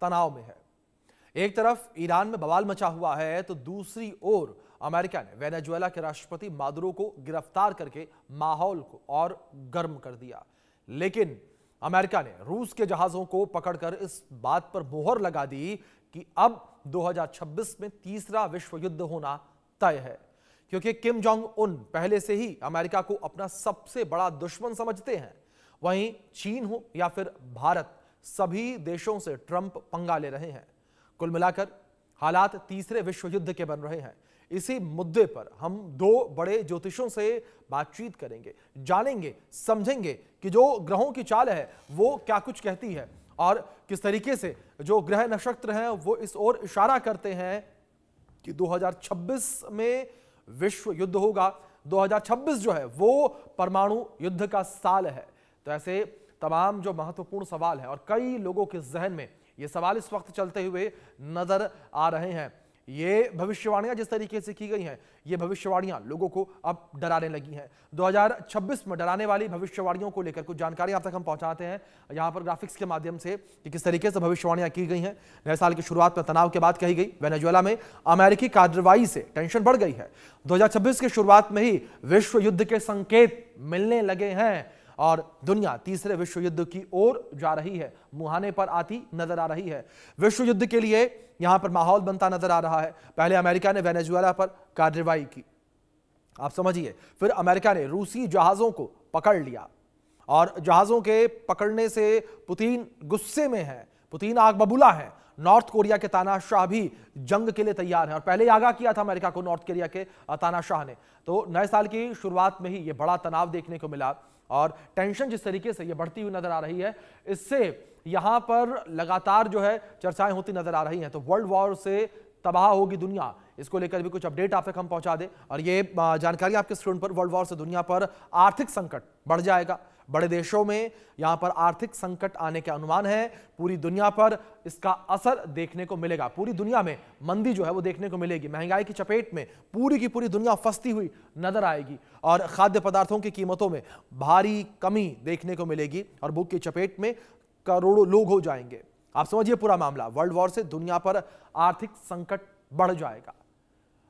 तनाव में है। एक तरफ ईरान में बवाल मचा हुआ है तो दूसरी ओर अमेरिका ने वेनेजुएला के राष्ट्रपति मादुरो को गिरफ्तार करके माहौल को और गर्म कर दिया। लेकिन अमेरिका ने रूस के जहाजों को पकड़कर इस बात पर मोहर लगा दी कि अब 2026 में तीसरा विश्व युद्ध होना तय है, क्योंकि किम जोंग उन पहले से ही अमेरिका को अपना सबसे बड़ा दुश्मन समझते हैं। वहीं चीन हो या फिर भारत, सभी देशों से ट्रंप पंगा ले रहे हैं। कुल मिलाकर हालात तीसरे विश्व युद्ध के बन रहे हैं। इसी मुद्दे पर हम दो बड़े ज्योतिषों से बातचीत करेंगे, जानेंगे, समझेंगे कि जो ग्रहों की चाल है वो क्या कुछ कहती है और किस तरीके से जो ग्रह नक्षत्र हैं वो इस ओर इशारा करते हैं कि 2026 में विश्व युद्ध होगा। 2026 जो है वो परमाणु युद्ध का साल है। तो ऐसे तमाम जो महत्वपूर्ण सवाल हैं और कई लोगों के जहन में ये सवाल इस वक्त चलते हुए नजर आ रहे हैं। ये भविष्यवाणियां जिस तरीके से की गई हैं, ये भविष्यवाणियां लोगों को अब डराने लगी हैं। 2026 में डराने वाली भविष्यवाणियों को लेकर कुछ जानकारी आप तक हम पहुंचाते हैं यहां पर ग्राफिक्स के माध्यम से कि किस तरीके से भविष्यवाणियां की गई हैं। नए साल की शुरुआत में तनाव की बात कही गई। वेनेजुएला में अमेरिकी कार्रवाई से टेंशन बढ़ गई है। 2026 की शुरुआत में ही विश्व युद्ध के संकेत मिलने लगे हैं और दुनिया तीसरे विश्व युद्ध की ओर जा रही है, मुहाने पर आती नजर आ रही है। विश्व युद्ध के लिए यहां पर माहौल बनता नजर आ रहा है। पहले अमेरिका ने वेनेजुएला पर कार्रवाई की, आप समझिए, फिर अमेरिका ने रूसी जहाजों को पकड़ लिया और जहाजों के पकड़ने से पुतिन गुस्से में है, पुतिन आग बबूला है। नॉर्थ कोरिया के तानाशाह भी जंग के लिए तैयार है और पहले ही आगाह किया था अमेरिका को नॉर्थ कोरिया के तानाशाह ने। तो नए साल की शुरुआत में ही यह बड़ा तनाव देखने को मिला और टेंशन जिस तरीके से ये बढ़ती हुई नजर आ रही है, इससे यहां पर लगातार जो है चर्चाएं होती नजर आ रही हैं। तो वर्ल्ड वॉर से तबाह होगी दुनिया, इसको लेकर भी कुछ अपडेट आप तक हम पहुंचा दें। और ये जानकारी आपके स्क्रीन पर, वर्ल्ड वॉर से दुनिया पर आर्थिक संकट बढ़ जाएगा। बड़े देशों में यहां पर आर्थिक संकट आने के अनुमान है। पूरी दुनिया पर इसका असर देखने को मिलेगा। पूरी दुनिया में मंदी जो है वो देखने को मिलेगी। महंगाई की चपेट में पूरी की पूरी दुनिया फंसती हुई नजर आएगी और खाद्य पदार्थों की कीमतों में भारी कमी देखने को मिलेगी और भूख की चपेट में करोड़ों लोग हो जाएंगे। आप समझिए पूरा मामला। वर्ल्ड वॉर से दुनिया पर आर्थिक संकट बढ़ जाएगा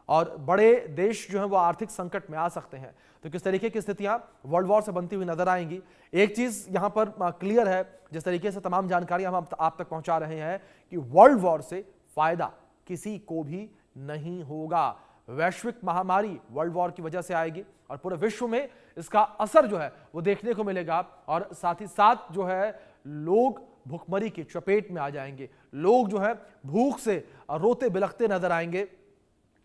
और बड़े देश जो हैं वो आर्थिक संकट में आ सकते हैं। तो किस तरीके की स्थितियां वर्ल्ड वॉर से बनती हुई नजर आएंगी। एक चीज यहां पर क्लियर है, जिस तरीके से तमाम जानकारी हम आप तक पहुंचा रहे हैं कि वर्ल्ड वॉर से फायदा किसी को भी नहीं होगा। वैश्विक महामारी वर्ल्ड वॉर की वजह से आएगी और पूरे विश्व में इसका असर जो है वो देखने को मिलेगा और साथ ही साथ जो है लोग भुखमरी की चपेट में आ जाएंगे। लोग जो है भूख से रोते बिलखते नजर आएंगे।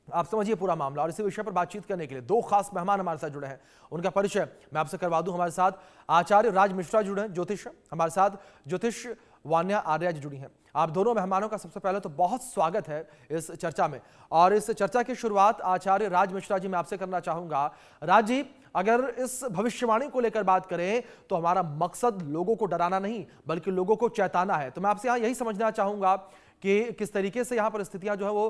आप समझिए पूरा मामला। और इसी विषय पर बातचीत करने के लिए दो खास मेहमान हमारे साथ जुड़े हैं, उनका परिचय मैं आपसे करवा दूं। हमारे साथ आचार्य राज मिश्रा जुड़े हैं, ज्योतिष। हमारे साथ ज्योतिष वान्या आर्या जी जुड़ी हैं। आप दोनों मेहमानों का सबसे पहले तो बहुत स्वागत है इस चर्चा में। और इस चर्चा की शुरुआत आचार्य राज मिश्रा जी मैं आपसे करना चाहूंगा। राज जी, अगर इस भविष्यवाणी को लेकर बात करें तो हमारा मकसद लोगों को डराना नहीं बल्कि लोगों को चेताना है। तो मैं आपसे यहां यही समझना चाहूंगा कि किस तरीके से यहां पर स्थितियां जो है वो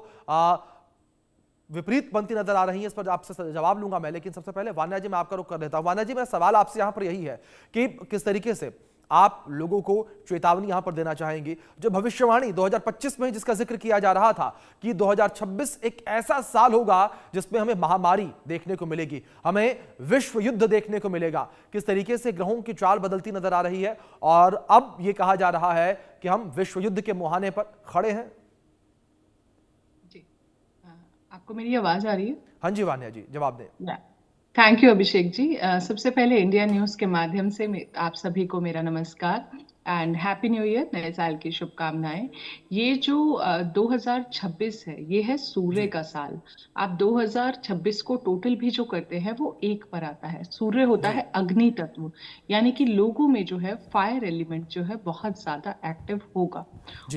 विपरीत बनती नजर आ रही है। इस पर आपसे जवाब लूंगा मैं, लेकिन सबसे पहले वान्या जी मैं आपका रुख कर लेता हूं। वान्या जी, मेरा सवाल आपसे यहां पर यही है कि किस तरीके से आप लोगों को चेतावनी यहां पर देना चाहेंगी। जो भविष्यवाणी 2025 में जिसका जिक्र किया जा रहा था कि 2026 एक ऐसा साल होगा जिसमें हमें महामारी देखने को मिलेगी, हमें विश्व युद्ध देखने को मिलेगा। किस तरीके से ग्रहों की चाल बदलती नजर आ रही है और अब यह कहा जा रहा है कि हम विश्व युद्ध के मुहाने पर खड़े हैं। आपको मेरी आवाज आ रही है? हाँ जी वान्या जी, जवाब दें। Thank you Abhishek ji. सबसे पहले इंडिया न्यूज के माध्यम से आप सभी को मेरा नमस्कार एंड हैप्पी न्यू ईयर, नए साल की शुभकामनाएं। ये जो 2026 है, ये है सूर्य का साल। आप 2026 को टोटल भी जो करते हैं वो एक पर आता है। सूर्य होता है अग्नि तत्व, यानी कि लोगों में जो है फायर एलिमेंट जो है बहुत ज्यादा एक्टिव होगा।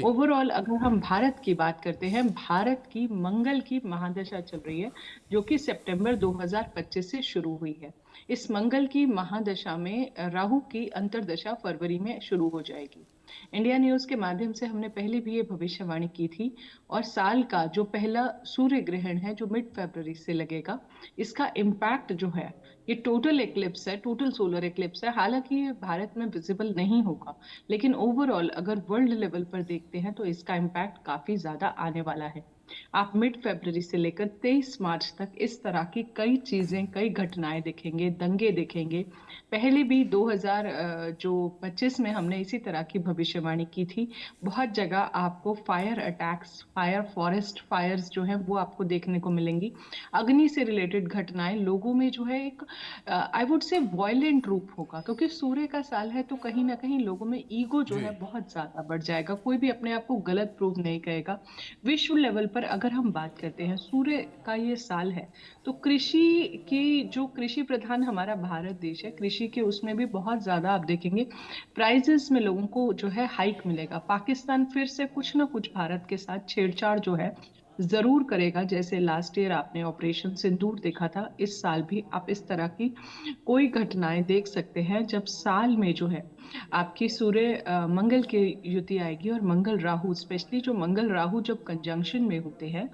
ओवरऑल अगर हम भारत की बात करते हैं, भारत की मंगल की महादशा चल रही है जो कि सितंबर 2025 से शुरू हुई है। इस मंगल की महादशा में राहु की अंतर्दशा फरवरी में शुरू हो जाएगी। इंडिया न्यूज के माध्यम से हमने पहले भी ये भविष्यवाणी की थी और साल का जो पहला सूर्य ग्रहण है जो मिड फरवरी से लगेगा, इसका इम्पैक्ट जो है ये टोटल एक्लिप्स है, टोटल सोलर एक्लिप्स है। हालांकि ये भारत में विजिबल नहीं होगा, लेकिन ओवरऑल अगर वर्ल्ड लेवल पर देखते हैं तो इसका इम्पैक्ट काफी ज्यादा आने वाला है। आप मिड फरवरी से लेकर 23 मार्च तक इस तरह की कई चीजें, कई घटनाएं देखेंगे, दंगे देखेंगे। पहले भी 2025 में हमने इसी तरह की भविष्यवाणी की थी। बहुत जगह आपको fire attacks, fire, forest fires जो है वो आपको देखने को मिलेंगी। अग्नि से रिलेटेड घटनाएं, लोगों में जो है एक आई वुड से वॉयलेंट रूप होगा, क्योंकि सूर्य का साल है तो कहीं ना कहीं लोगों में ईगो जो जी। है बहुत ज्यादा बढ़ जाएगा। कोई भी अपने आप को गलत प्रूव नहीं करेगा। विश्व लेवल पर अगर हम बात करते हैं, सूर्य का ये साल है, तो कृषि की, जो कृषि प्रधान हमारा भारत देश है, कृषि के उसमें भी बहुत ज्यादा आप देखेंगे प्राइजेस में लोगों को जो है हाइक मिलेगा। पाकिस्तान फिर से कुछ ना कुछ भारत के साथ छेड़छाड़ जो है जरूर करेगा। जैसे लास्ट ईयर आपने ऑपरेशन सिंदूर देखा था, इस साल भी आप इस तरह की कोई घटनाएं देख सकते हैं, जब साल में जो है आपकी सूर्य मंगल की युति आएगी। और मंगल राहु, स्पेशली जो मंगल राहु जब कंजंक्शन में होते हैं,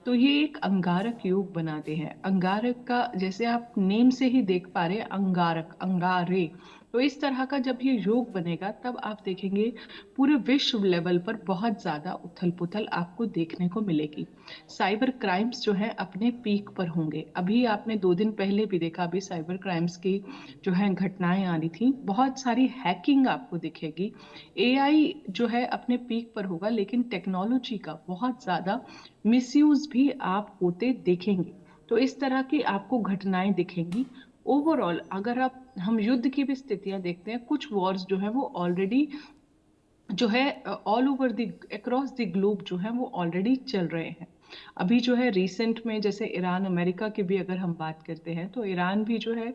तो ये एक अंगारक योग बनाते हैं। अंगारक का, जैसे आप नेम से ही देख पा रहे हैं, अंगारक, अंगारे। तो इस तरह का जब ये योग बनेगा, तब आप देखेंगे पूरे विश्व लेवल पर बहुत ज्यादा उथल पुथल आपको देखने को मिलेगी। साइबर क्राइम्स जो है अपने पीक पर होंगे। अभी आपने 2 दिन पहले भी देखा, अभी साइबर क्राइम्स की जो है घटनाएं आ रही थी, बहुत सारी हैकिंग आपको दिखेगी। एआई जो है अपने पीक पर होगा, लेकिन टेक्नोलॉजी का बहुत ज्यादा मिसयूज भी आप होते देखेंगे। तो इस तरह की आपको घटनाएं दिखेंगी। ओवरऑल अगर आप, हम युद्ध की भी स्थितियां देखते हैं, कुछ वॉर्स जो है वो ऑलरेडी जो है all over the, across the globe जो है वो ऑलरेडी चल रहे हैं। अभी जो है रिसेंट में, जैसे ईरान अमेरिका की भी अगर हम बात करते हैं, तो ईरान भी जो है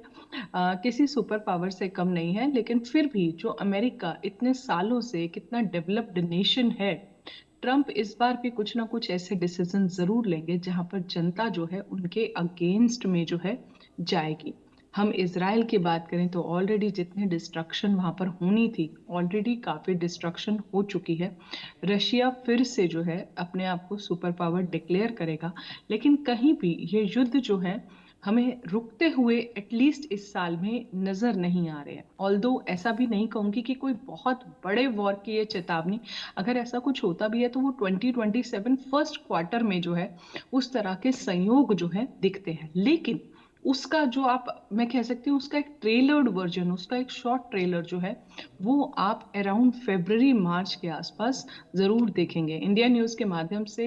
किसी सुपर पावर से कम नहीं है। लेकिन फिर भी जो अमेरिका इतने सालों से कितना डेवलप्ड नेशन है, ट्रम्प इस बार भी कुछ ना कुछ ऐसे डिसीजन जरूर लेंगे जहां पर जनता जो है उनके अगेंस्ट में जो है जाएगी। हम इसराइल की बात करें तो ऑलरेडी जितनी डिस्ट्रक्शन वहां पर होनी थी, ऑलरेडी काफी डिस्ट्रक्शन हो चुकी है। रशिया फिर से जो है अपने आप को सुपर पावर डिक्लेयर करेगा। लेकिन कहीं भी ये युद्ध जो है हमें रुकते हुए एटलीस्ट इस साल में नजर नहीं आ रहे हैं। ऑल्दो ऐसा भी नहीं कहूंगी कि कोई बहुत बड़े वॉर की ये चेतावनी, अगर ऐसा कुछ होता भी है तो वो 2027 फर्स्ट क्वार्टर में जो है उस तरह के संयोग जो है दिखते हैं। लेकिन उसका जो आप, मैं कह सकती हूँ उसका एक ट्रेलर्ड वर्जन, उसका एक शॉर्ट ट्रेलर जो है वो आप अराउंड फरवरी मार्च के आसपास जरूर देखेंगे। इंडिया न्यूज के माध्यम से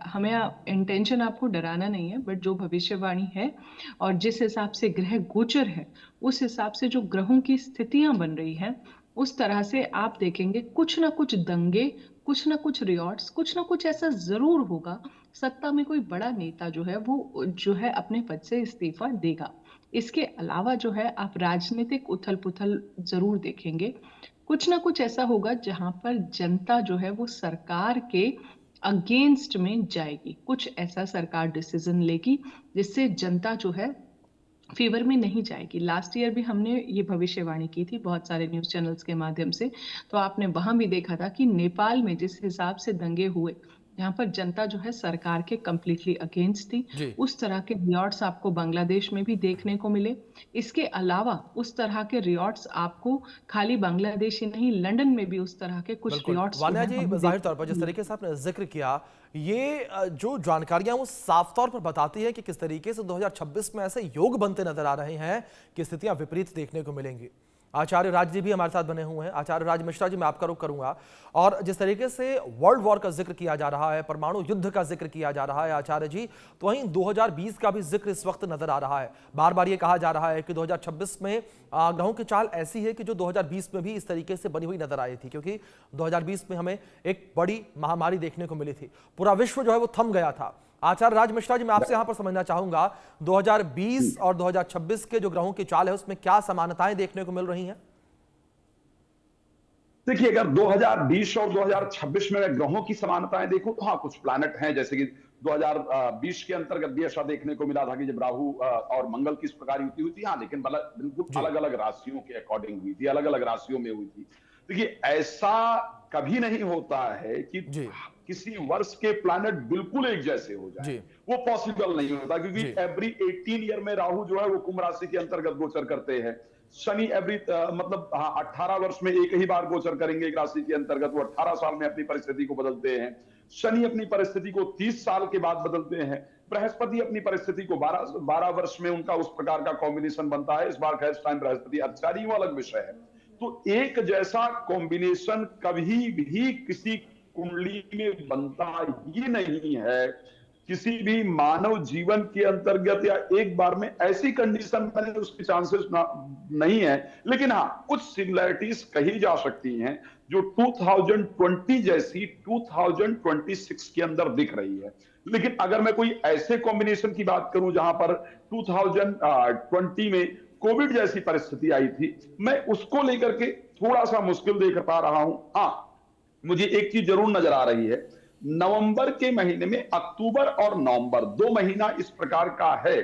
हमें इंटेंशन आपको डराना नहीं है, बट जो भविष्यवाणी है और जिस हिसाब से ग्रह गोचर है, उस हिसाब से जो ग्रहों की स्थितियां बन रही हैं, उस तरह से आप देखेंगे कुछ ना कुछ दंगे, कुछ ना कुछ रियॉट्स, कुछ ना कुछ ऐसा जरूर होगा। सत्ता में कोई बड़ा नेता जो है वो जो है अपने पद से इस्तीफा देगा। इसके अलावा जो है आप राजनीतिक उथल पुथल जरूर देखेंगे। कुछ ना कुछ ऐसा होगा जहां पर जनता जो है वो सरकार के अगेंस्ट में जाएगी। कुछ ऐसा सरकार डिसीजन लेगी जिससे जनता जो है फेवर में नहीं जाएगी। लास्ट ईयर भी हमने ये भविष्यवाणी की थी बहुत सारे न्यूज चैनल्स के माध्यम से। तो आपने वहां भी देखा था कि नेपाल में जिस हिसाब से दंगे हुए, जहां पर जनता जो है सरकार के कंप्लीटली अगेंस्ट थी, जी। उस तरह के रियॉट्स आपको बांग्लादेश में भी देखने को मिले। इसके अलावा उस तरह के रियॉट्स आपको खाली बांग्लादेश ही नहीं, लंदन में भी उस तरह के कुछ बिल्कुल रियॉट्स जो वान्या है जी, हमें जाहिर तौर देखने पर को जिस मिले। तरीके से आपने जिक्र किया, ये जो जानकारियां वो साफ तौर पर बताती है कि किस तरीके से 2026 में ऐसे योग बनते नजर आ रहे हैं कि स्थितियां विपरीत देखने को मिलेंगी। आचार्य राज जी भी हमारे साथ बने हुए हैं। आचार्य राज मिश्रा जी, मैं आपका रुख करूंगा। और जिस तरीके से वर्ल्ड वॉर का जिक्र किया जा रहा है, परमाणु युद्ध का जिक्र किया जा रहा है आचार्य जी, तो वहीं 2020 का भी जिक्र इस वक्त नजर आ रहा है। बार बार ये कहा जा रहा है कि 2026 में ग्रहों की चाल ऐसी है कि जो 2020 में भी इस तरीके से बनी हुई नजर आई थी, क्योंकि 2020 में हमें एक बड़ी महामारी देखने को मिली थी, पूरा विश्व जो है वो थम गया था। आचार्य राज मिश्रा जी, मैं आपसे यहां पर समझना चाहूंगा, 2020 और 2026 के जो ग्रहों की चाल है उसमें क्या समानताएं देखने को मिल रही हैं? देखिए, अगर 2020 और 2026 में मैं ग्रहों की समानताएं देखूं तो हाँ, कुछ प्लैनेट हैं, जैसे कि 2020 के अंतर्गत भी ऐसा देखने को मिला था कि जब राहु और मंगल की इस प्रकार युति हुई थी। हाँ, लेकिन बिल्कुल जी। अलग अलग राशियों के अकॉर्डिंग हुई थी, अलग अलग राशियों में हुई थी। देखिए, ऐसा कभी नहीं होता है कि जी किसी वर्ष के प्लैनेट बिल्कुल एक जैसे हो जाए, जी वो पॉसिबल नहीं होता, क्योंकि जी एवरी 18 ईयर में राहु जो है वो कुंभ राशि के अंतर्गत गोचर करते हैं। शनि एवरी मतलब हाँ 18 वर्ष में एक ही बार गोचर करेंगे एक राशि के अंतर्गत, वो 18 साल में अपनी परिस्थिति को बदलते हैं। शनि अपनी परिस्थिति को 30 साल के बाद बदलते हैं। बृहस्पति अपनी परिस्थिति को 12 वर्ष में उनका उस प्रकार का कॉम्बिनेशन बनता है। इस बार खैर टाइम बृहस्पति अच्छा वो अलग विषय है। तो एक जैसा कॉम्बिनेशन कभी भी किसी कुंडली में बनता ही नहीं है। किसी भी मानव जीवन के अंतर्गत या एक बार में ऐसी कंडीशन बने उसके चांसेस नहीं है, लेकिन हाँ कुछ सिमिलैरिटीज कही जा सकती हैं जो 2020 जैसी 2026 के अंदर दिख रही है। लेकिन अगर मैं कोई ऐसे कॉम्बिनेशन की बात करूं जहां पर 2020 में कोविड जैसी परिस्थिति आई थी, मैं उसको लेकर के थोड़ा सा मुश्किल देख पा रहा हूं। हाँ, मुझे एक चीज जरूर नजर आ रही है, नवंबर के महीने में अक्टूबर और नवंबर 2 महीना इस प्रकार का है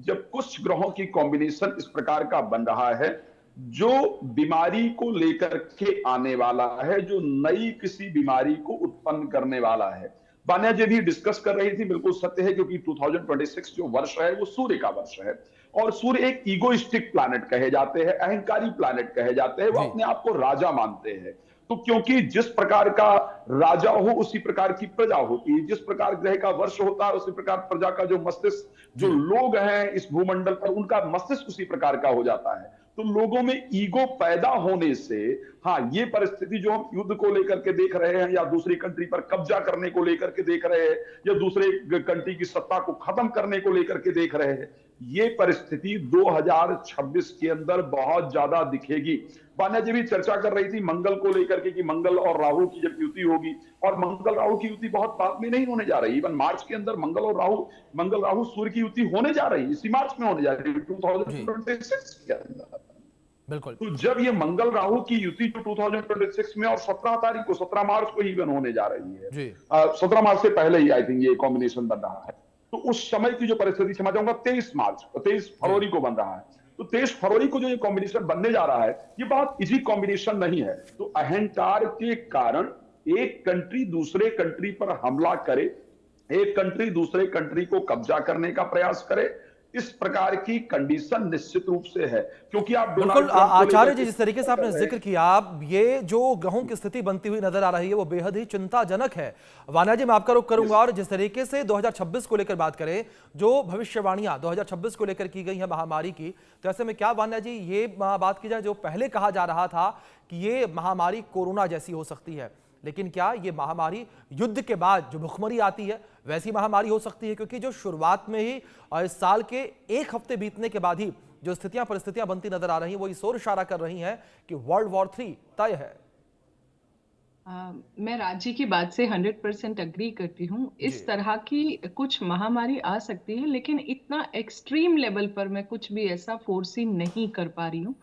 जब कुछ ग्रहों की कॉम्बिनेशन इस प्रकार का बन रहा है जो बीमारी को लेकर के आने वाला है, जो नई किसी बीमारी को उत्पन्न करने वाला है। बान्या जी भी डिस्कस कर रही थी, बिल्कुल सत्य है, क्योंकि 2026 जो वर्ष है वो सूर्य का वर्ष है और सूर्य एक ईगोइस्टिक प्लैनेट कहे जाते हैं, अहंकारी प्लैनेट कहे जाते हैं। वो अपने आप को राजा मानते हैं। तो क्योंकि जिस प्रकार का राजा हो उसी प्रकार की प्रजा होती है, जिस प्रकार ग्रह का वर्ष होता है उसी प्रकार प्रजा का जो मस्तिष्क, जो लोग हैं इस भूमंडल पर उनका मस्तिष्क उसी प्रकार का हो जाता है। तो लोगों में ईगो पैदा होने से हाँ ये परिस्थिति जो हम युद्ध को लेकर के देख रहे हैं या दूसरी कंट्री पर कब्जा करने को लेकर के देख रहे हैं या दूसरे कंट्री की सत्ता को खत्म करने को लेकर के देख रहे हैं, ये परिस्थिति 2026 के अंदर बहुत ज्यादा दिखेगी। बान्या जी भी चर्चा कर रही थी मंगल को लेकर के कि मंगल और राहु की जब युति होगी, और मंगल राहु की युति बहुत बाद में नहीं होने जा रही, इवन मार्च के अंदर मंगल राहु सूर्य की युति होने जा रही है, इसी मार्च में होने जा रही है 2026 के अंदर। बिल्कुल। तो जब ये मंगल राहु की युति जो 2026 में और 17 मार्च को ही इवन होने जा रही है, 17 मार्च से पहले ही आई थिंक ये कॉम्बिनेशन बन रहा है, तो उस समय की जो परिस्थिति क्षमा चाहूंगा 23 फरवरी को बन रहा है। तो 23 फरवरी को जो ये कॉम्बिनेशन बनने जा रहा है ये बहुत इजी कॉम्बिनेशन नहीं है। तो अहंकार के कारण एक कंट्री दूसरे कंट्री पर हमला करे, एक कंट्री दूसरे कंट्री को कब्जा करने का प्रयास करे, इस प्रकार की कंडीशन निश्चित रूप से है। क्योंकि आप बिल्कुल आचार्य जी, जिस तरीके से आपने जिक्र किया, ये जो ग्रहों की स्थिति बनती हुई नजर आ रही है वो बेहद ही चिंताजनक है। वान्या जी, मैं आपका रुख करूंगा और जिस तरीके से 2026 को लेकर बात करें, जो भविष्यवाणियां 2026 को लेकर की गई है महामारी की, तो ऐसे में क्या वान्या जी ये बात की जाए, जो पहले कहा जा रहा था कि ये महामारी कोरोना जैसी हो सकती है, लेकिन क्या ये महामारी युद्ध के बाद जो भुखमरी आती है वैसी महामारी हो सकती है? क्योंकि जो शुरुआत में ही और इस साल के एक हफ्ते बीतने के बाद ही जो परिस्थितियां बनती नजर आ रही हैं वो इस ओर इशारा कर रही हैं कि वर्ल्ड वॉर 3 तय है। मैं राजी की बात से 100% अग्री करती हूँ। इस तरह की कुछ महामारी आ सकती है, लेकिन इतना एक्सट्रीम लेवल पर मैं कुछ भी ऐसा फोर्सी नहीं कर पा रही हूँ।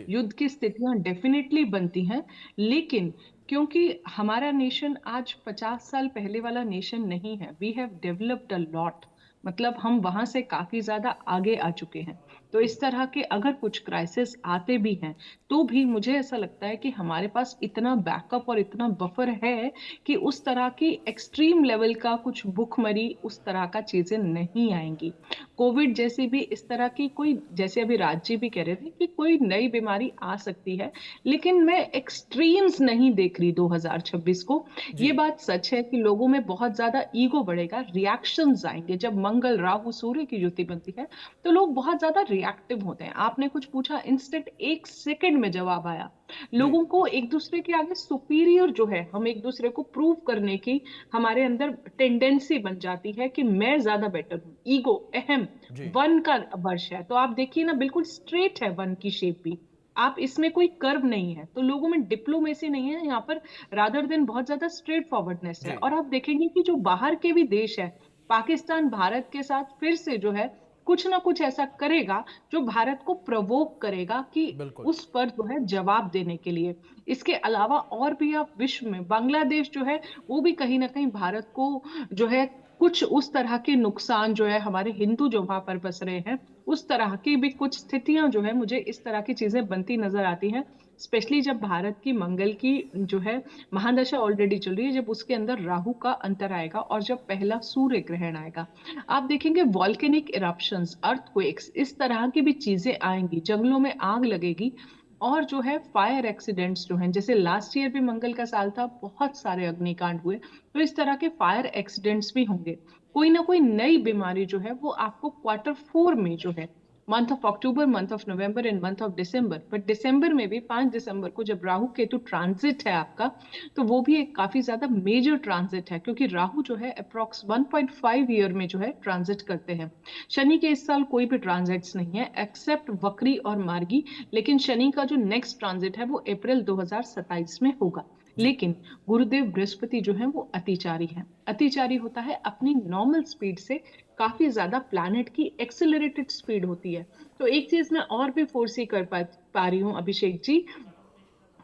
युद्ध की स्थितियां डेफिनेटली बनती हैं, लेकिन क्योंकि हमारा नेशन आज 50 साल पहले वाला नेशन नहीं है, we have developed a lot, मतलब हम वहां से काफी ज्यादा आगे आ चुके हैं। तो इस तरह के अगर कुछ क्राइसिस आते भी हैं तो भी मुझे ऐसा लगता है कि हमारे पास इतना बैकअप और इतना बफर है कि उस तरह की एक्सट्रीम लेवल का कुछ भुखमरी, उस तरह का चीजें नहीं आएंगी। कोविड जैसी भी इस तरह की कोई, जैसे अभी राज जी भी कह रहे थे कि कोई नई बीमारी आ सकती है, लेकिन मैं एक्सट्रीम्स नहीं देख रही 2026 को। ये बात सच है कि लोगों में बहुत ज्यादा ईगो बढ़ेगा, रिएक्शंस आएंगे। जब मंगल राहु सूर्य की युति बनती है तो लोग बहुत ज्यादा रिएक्टिव होते हैं। आपने कुछ पूछा, इंस्टेंट 1 सेकंड में जवाब आया। लोगों को एक दूसरे के आगे सुपीरियर जो है, हम एक दूसरे को प्रूव करने की हमारे अंदर टेंडेंसी बन जाती है कि मैं ज्यादा बेटर हूँ। ईगो, अहम, वन का वर्ष है, तो आप देखिए ना, बिल्कुल स्ट्रेट है वन की शेप भी, आप इसमें कोई कर्व नहीं है। तो लोगों में डिप्लोमेसी नहीं है यहाँ पर, रादर देन बहुत ज्यादा स्ट्रेट फॉरवर्डनेस है। और आप देखेंगे कि जो बाहर के भी देश है, पाकिस्तान भारत के साथ फिर से जो है कुछ ना कुछ ऐसा करेगा जो भारत को प्रवोक करेगा कि उस पर जो है जवाब देने के लिए। इसके अलावा और भी आप विश्व में, बांग्लादेश जो है वो भी कहीं ना कहीं भारत को जो है कुछ उस तरह के नुकसान जो है, हमारे हिंदू जो वहां पर बस रहे हैं उस तरह की भी कुछ स्थितियां जो है, मुझे इस तरह की चीजें बनती नजर आती हैं। स्पेशली जब भारत की मंगल की जो है महादशा ऑलरेडी चल रही है, जब उसके अंदर राहु का अंतर आएगा और जब पहला सूर्य ग्रहण आएगा, आप देखेंगे वॉल्केनिक इरप्शंस, अर्थक्वेक्स, इस तरह की भी चीजें आएंगी, जंगलों में आग लगेगी। और जो है फायर एक्सीडेंट्स जो हैं, जैसे लास्ट ईयर भी मंगल का साल था, बहुत सारे अग्निकांड हुए, तो इस तरह के फायर एक्सीडेंट्स भी होंगे। कोई ना कोई नई बीमारी जो है वो आपको Q4 में जो है, month of October, month of November and month of December, but दिसंबर में भी 5 दिसंबर को जब राहु केतु ट्रांजिट है आपका, तो वो भी एक काफी ज्यादा मेजर ट्रांजिट है, क्योंकि राहु जो है अप्रोक्स 1.5 ईयर में जो है ट्रांजिट करते हैं। शनि के इस साल कोई भी ट्रांजिट्स नहीं है एक्सेप्ट वक्री और मार्गी, लेकिन शनि का जो नेक्स्ट ट्रांजिट है वो अप्रैल 2027 में होगा। लेकिन गुरुदेव बृहस्पति जो है वो अतिचारी है, अतिचारी होता है अपनी नॉर्मल स्पीड से काफी ज्यादा, प्लैनेट की एक्सेलरेटेड स्पीड होती है। तो एक चीज मैं और भी फोर्सी कर पा रही हूँ अभिषेक जी,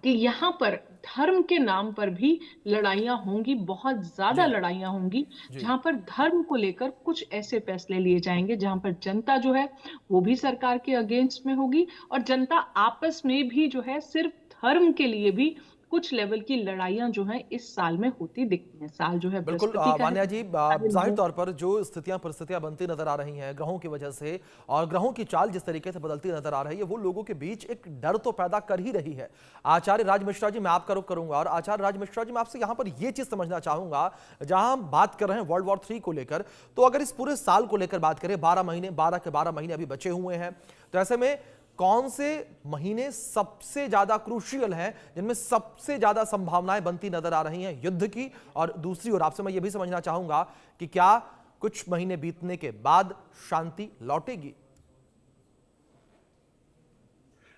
कि यहाँ पर धर्म के नाम पर भी लड़ाइयां होंगी, बहुत ज्यादा लड़ाइयां होंगी, जहां पर धर्म को लेकर कुछ ऐसे फैसले लिए जाएंगे जहां पर जनता जो है वो भी सरकार के अगेंस्ट में होगी, और जनता आपस में भी जो है सिर्फ धर्म के लिए भी कुछ लेवल की लड़ाइयां जो है इस साल में होती दिखती हैं। साल जो है बिल्कुल बृहस्पति का मान्या है। जी, जाहिर तौर पर जो स्थितियां परिस्थितियां बनती नजर आ रही हैं ग्रहों की वजह से, और ग्रहों की चाल जिस तरीके से बदलती नजर आ रही है, वो लोगों के बीच एक डर तो पैदा कर ही रही है। आचार्य राज मिश्रा जी, मैं आपका रुख करूंगा, और आचार्य राज मिश्रा जी, मैं आपसे यहां पर यह चीज समझना चाहूंगा, जहां हम बात कर रहे हैं वर्ल्ड वॉर 3 को लेकर, तो अगर इस पूरे साल को लेकर बात करें, 12 के 12 महीने अभी बचे हुए हैं, तो ऐसे में कौन से महीने सबसे ज्यादा क्रूशियल हैं, जिनमें सबसे ज्यादा संभावनाएं बनती नजर आ रही हैं युद्ध की? और दूसरी ओर आपसे मैं यह भी समझना चाहूंगा कि क्या कुछ महीने बीतने के बाद शांति लौटेगी?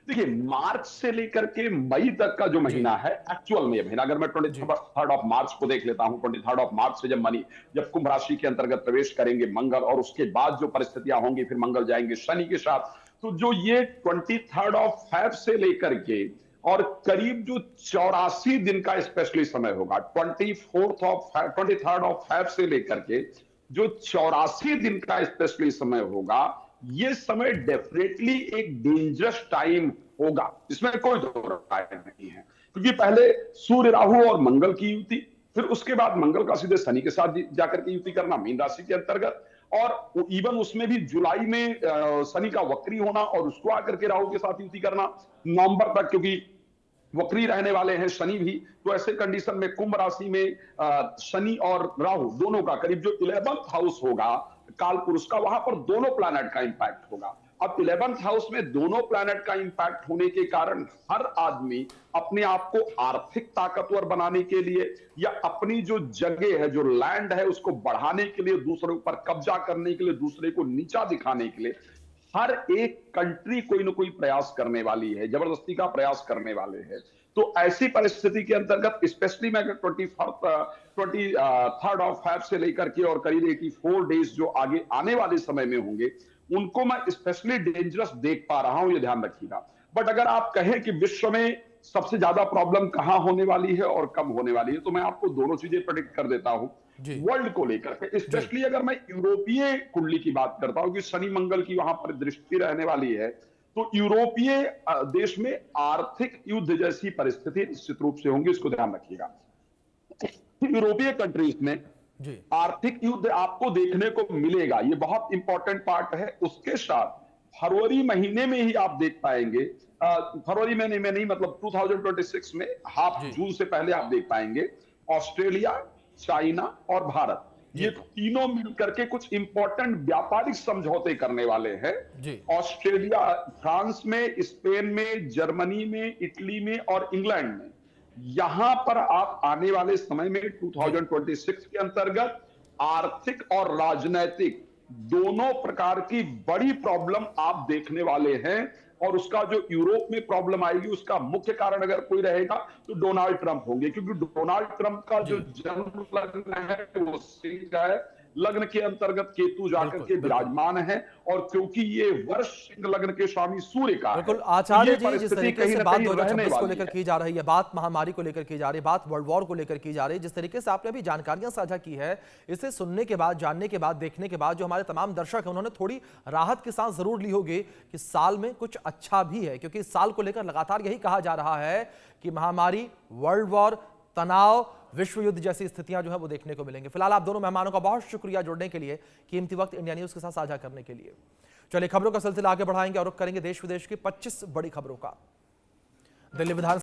देखिए, मार्च से लेकर के मई तक का जो महीना है, एक्चुअल में ये महीना, अगर मैं 23rd ऑफ मार्च को देख लेता हूं, 23rd ऑफ मार्च से जब कुंभ राशि के अंतर्गत प्रवेश करेंगे मंगल, और उसके बाद जो परिस्थितियां होंगी, फिर मंगल जाएंगे शनि के साथ, तो जो ये 23rd ऑफ फेब से लेकर के और करीब जो 84 दिन का स्पेशली समय होगा, 23rd ऑफ फेब से लेकर के जो 84 दिन का स्पेशली समय होगा, ये समय डेफिनेटली एक डेंजरस टाइम होगा, इसमें कोई दो राय नहीं है। क्योंकि पहले सूर्य, राहु और मंगल की युति, फिर उसके बाद मंगल का सीधे शनि के साथ जाकर के युति करना मीन राशि के अंतर्गत, और इवन उसमें भी जुलाई में शनि का वक्री होना और उसको आकर के राहु के साथ युति करना नवंबर तक, क्योंकि वक्री रहने वाले हैं शनि भी। तो ऐसे कंडीशन में कुंभ राशि में शनि और राहु दोनों का करीब जो 11th हाउस होगा काल पुरुष का, वहां पर दोनों प्लैनेट का इंपैक्ट होगा। अब 11th हाउस में दोनों प्लैनेट का इंपैक्ट होने के कारण हर आदमी अपने आप को आर्थिक ताकतवर बनाने के लिए, या अपनी जो जगह है, जो लैंड है, उसको बढ़ाने के लिए, दूसरे ऊपर कब्जा करने के लिए, दूसरे को नीचा दिखाने के लिए, हर एक कंट्री कोई ना कोई प्रयास करने वाली है, जबरदस्ती का प्रयास करने वाले हैं। तो ऐसी परिस्थिति के अंतर्गत स्पेशली मैं 23rd ऑफ फेब से लेकर के और करीब 84 डेज जो आगे आने वाले समय में होंगे, उनको मैं स्पेशली डेंजरस देख पा रहा हूं, ये ध्यान रखिएगा। बट अगर आप कहें कि विश्व में सबसे ज्यादा प्रॉब्लम कहां होने वाली है और कब होने वाली है, तो मैं आपको दोनों चीजें प्रेडिक्ट कर देता हूं वर्ल्ड को लेकर के। स्पेशली अगर मैं यूरोपीय कुंडली की बात करता हूं कि शनि मंगल की वहां पर दृष्टि रहने वाली है, तो यूरोपीय देश में आर्थिक युद्ध जैसी परिस्थिति निश्चित रूप से होंगी, इसको ध्यान रखिएगा। यूरोपीय कंट्रीज में आर्थिक युद्ध आपको देखने को मिलेगा, ये बहुत इंपॉर्टेंट पार्ट है। उसके साथ फरवरी महीने में ही आप देख पाएंगे, फरवरी में नहीं मतलब 2026 में हाफ जून से पहले आप देख पाएंगे ऑस्ट्रेलिया, चाइना और भारत, ये तीनों मिलकर के कुछ इंपॉर्टेंट व्यापारिक समझौते करने वाले हैं। ऑस्ट्रेलिया, फ्रांस में, स्पेन में, जर्मनी में, इटली में और इंग्लैंड में। यहां पर आप आने वाले समय में 2026 के अंतर्गत आर्थिक और राजनैतिक दोनों प्रकार की बड़ी प्रॉब्लम आप देखने वाले हैं। और उसका जो यूरोप में प्रॉब्लम आएगी, उसका मुख्य कारण अगर कोई रहेगा तो डोनाल्ड ट्रंप होंगे, क्योंकि डोनाल्ड ट्रंप का जो जन्म लग्न है वो सिंह है, लग्न के अंतर्गत केतु जाकर के विराजमान है, और क्योंकि ये वर्ष सिंह लग्न के स्वामी सूर्य का है, बिल्कुल तो आचार्य ये जी, जिस परिस्थिति तरीके कहीं से ना बात कहीं रहने 2026 को वाली लेकर है। की जा रही है, बात महामारी को लेकर की जा रही है, बात वर्ल्ड वॉर को लेकर की जा रही है, जिस तरीके से आपने भी जानकारियां साझा की है, इसे सुनने के बाद, जानने के बाद, देखने के बाद जो हमारे तमाम दर्शक हैं उन्होंने थोड़ी राहत की सांस जरूर ली होगी कि साल में कुछ अच्छा भी है, क्योंकि इस साल को लेकर लगातार यही कहा जा रहा है कि महामारी, वर्ल्ड वॉर, तनाव, विश्व युद्ध जैसी स्थितियां जो है वो देखने को मिलेंगी। फिलहाल आप दोनों मेहमानों का बहुत शुक्रिया जुड़ने के लिए, कीमती वक्त इंडिया न्यूज के साथ साझा करने के लिए। चलिए खबरों का सिलसिला आगे बढ़ाएंगे और रुख करेंगे देश विदेश की 25 बड़ी खबरों का। दिल्ली विधान